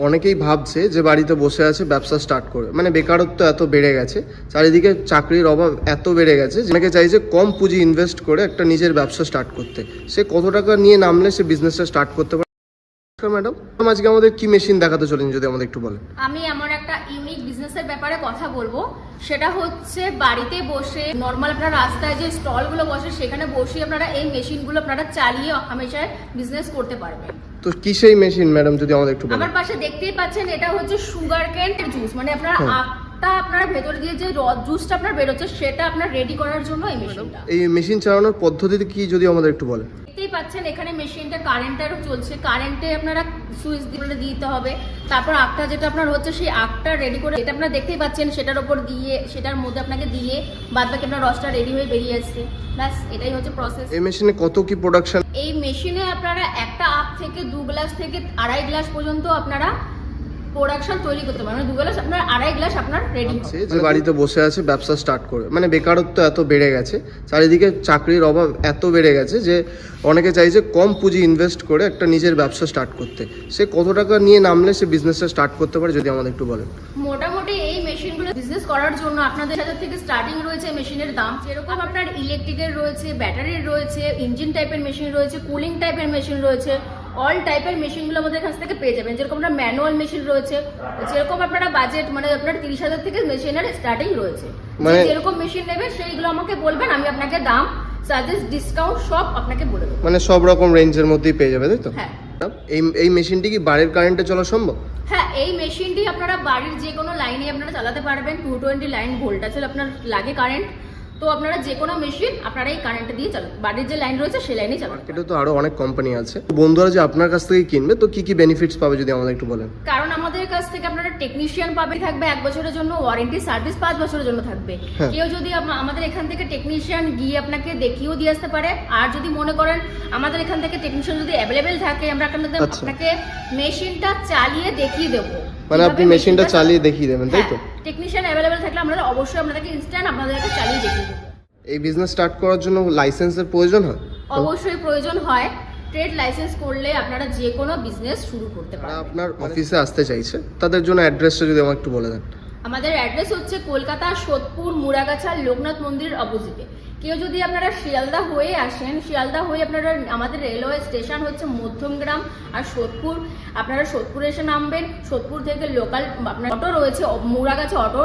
অনেকেই ভাবছে যে বাড়িতে বসে আছে ব্যবসা স্টার্ট করবে, মানে বেকারত্ব এত বেড়ে গেছে, চারিদিকে চাকরির অভাব এত বেড়ে গেছে, অনেকে চাইছে কম পুঁজি ইনভেস্ট করে একটা নিজের ব্যবসা স্টার্ট করতে। সে কত টাকা নিয়ে নামলে সে বিজনেসটা স্টার্ট করতে পারে। ম্যাডাম, আজকে আমাদের কি মেশিন দেখাতে চলেন যদি আমাদের একটু বলেন। আমি এমন একটা ইউনিক বিজনেসের ব্যাপারে কথা বলবো, সেটা হচ্ছে বাড়িতে বসে নর্মাল আপনারা রাস্তায় যে স্টলগুলো বসে সেখানে বসে আপনারা এই মেশিনগুলো আপনারা চালিয়ে হামেশায় বিজনেস করতে পারবেন। তো কি সেই মেশিন ম্যাডাম যদি আমাদের একটু বলেন। আমার পাশে দেখতেই পাচ্ছেন, এটা হচ্ছে সুগার কেন জুস, মানে আপনারা আখটা আপনারা ভেতর দিয়ে যে জুসটা আপনার বেরোচ্ছে সেটা আপনার রেডি করার জন্য এই মেশিনটা। এই মেশিন চালানোর পদ্ধতিতে কি যদি আমাদের একটু বলেন। দেখতেই পাচ্ছেন এখানে মেশিনটা কারেন্টেরও চলছে, কারেন্টে আপনারা সুইচ দিয়ে দিতে হবে, তারপর আখটা যেটা আপনার হচ্ছে সেই আখটা রেডি করে এটা আপনারা দেখতেই পাচ্ছেন সেটার উপর দিয়ে সেটার মধ্যে আপনাকে দিয়ে বাদ বাকি আপনার রসটা রেডি হয়ে বেরিয়ে আসছে। ব্যাস এটাই হচ্ছে প্রসেস। এই মেশিনে কত কি প্রোডাকশন? এই মেশিনে আপনারা একটা আখ থেকে 2 গ্লাস থেকে 2.5 গ্লাস পর্যন্ত আপনারা প্রোডাকশন তৈরি করতে পারেন। মানে 2 গ্লাস আপনার 2.5 গ্লাস আপনার রেডি হবে। যে বাড়িতে বসে আছে ব্যবসা স্টার্ট করবে, মানে বেকারত্ব এত বেড়ে গেছে, চারিদিকে চাকরির অভাব এত বেড়ে গেছে যে অনেকে চাইছে কম পুঁজি ইনভেস্ট করে একটা নিজের ব্যবসা স্টার্ট করতে। সে কত টাকা নিয়ে নামলে সে বিজনেসটা স্টার্ট করতে পারে যদি আমাদের একটু বলেন। মোটামুটি এই মেশিনগুলো বিজনেস করার জন্য আপনাদের হাজার থেকে স্টার্টিং রয়েছে মেশিনের দাম। যেরকম আপনার ইলেকট্রিকের রয়েছে, ব্যাটারির রয়েছে, ইঞ্জিন টাইপের মেশিন রয়েছে, কুলিং টাইপের মেশিন রয়েছে, অল টাইপের মেশিনগুলো আমাদের কাছ থেকে পেয়ে যাবেন। যেরকম আপনার ম্যানুয়াল মেশিন রয়েছে, যেরকম আপনারা বাজেট মানে আপনার 30,000 থেকে মেশিনের স্টার্টিং রয়েছে। মানে যেরকম মেশিন নেবে সেইগুলো আমাকে বলবেন, আমি আপনাকে দাম, সাজেস্ট, ডিসকাউন্ট সব আপনাকে বলে দেবো। মানে সব রকম রেঞ্জের মধ্যেই পেয়ে যাবে, তাই তো? হ্যাঁ। এই মেশিনটি কি বাড়ির কারেন্টে চলা সম্ভব? হ্যাঁ, এই মেশিনটি আপনারা বাড়ির যে কোনো লাইনে আপনারা চালাতে পারবেন। 220 লাইন ভোল্টেজ আপনার লাগে কারেন্ট, তো আপনারা যে কোনো মেশিন আপনারা এই কারেন্টে দিয়ে চালান, বাড়ির যে লাইন রয়েছে সেই লাইনে চালান। এটা তো আরো অনেক কোম্পানি আছে, বন্ধুরা যে আপনার কাছ থেকে কিনবে তো কি কি বেনিফিটস পাবে যদি আমাদের একটু বলেন। কারণ আমাদের কাছ থেকে আপনারা টেকনিশিয়ান পাবে, থাকবে 1 বছরের জন্য ওয়ারেন্টি, সার্ভিস 5 বছরের জন্য থাকবে। কেউ যদি আমাদের এখান থেকে টেকনিশিয়ান গিয়ে আপনাকে দেখিয়েও দিয়ে আসতে পারে। আর যদি মনে করেন আমাদের এখান থেকে টেকনিশিয়ান যদি অ্যাভেলেবেল থাকে, আমরা আপনাকে মেশিনটা চালিয়ে দেখিয়ে দেবো। মানে আপনি মেশিনটা চালিয়ে দেখিয়ে দেবেন, তাই তো? টেকনিশিয়ান অ্যাভেলেবেল থাকলে আমরা অবশ্যই আপনাদেরকে ইনস্ট্যান্ট আপনাদেরকে চালিয়ে দেখিয়ে দেবো। এই বিজনেস স্টার্ট করার জন্য লাইসেন্সের প্রয়োজন হয়? অবশ্যই প্রয়োজন হয়। ট্রেড লাইসেন্স করলে আপনারা যে কোনো বিজনেস শুরু করতে পারেন। আপনার অফিসে আসতে চাইছে তাদের জন্য অ্যাড্রেসটা যদি আমাকে একটু বলে দেন। আমাদের অ্যাড্রেস হচ্ছে কলকাতা সোদপুর মুড়াগাছা লোকনাথ মন্দিরের অপোজিটে। কেউ যদি আপনারা শিয়ালদা হয়ে আসেন, শিয়ালদা হয়ে আপনারা আমাদের রেলওয়ে স্টেশন হচ্ছে মধ্যমগ্রাম আর সোদপুর, আপনারা সোদপুরে এসে নামবেন। সোদপুর থেকে লোকাল আপনার অটো রয়েছে মুড়াগাছা অটো,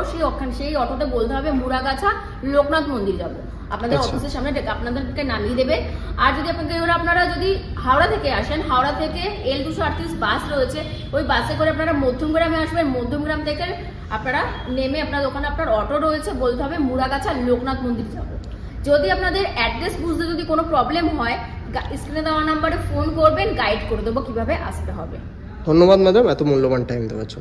সেই অটোতে বলতে হবে মুড়াগাছা লোকনাথ মন্দির যাব, আপনাদের অফিসের সামনে আপনাদেরকে নামিয়ে দেবে। আর যদি আপনারা যদি হাওড়া থেকে আসেন, হাওড়া থেকে L238 বাস রয়েছে, ওই বাসে করে আপনারা মধ্যমগ্রামে আসবেন। মধ্যমগ্রাম থেকে আপনারা নেমে আপনার ওখানে আপনার অটো রয়েছে, বলতে হবে মুড়াগাছা লোকনাথ মন্দির যাব। যদি আপনাদের অ্যাড্রেস বুঝতে যদি কোনো প্রবলেম হয়, স্ক্রিনে দেওয়া নাম্বারে ফোন করবেন, গাইড করে দেবো কিভাবে আসতে হবে। ধন্যবাদ ম্যাডাম এত মূল্যবান টাইম দেওয়ার জন্য।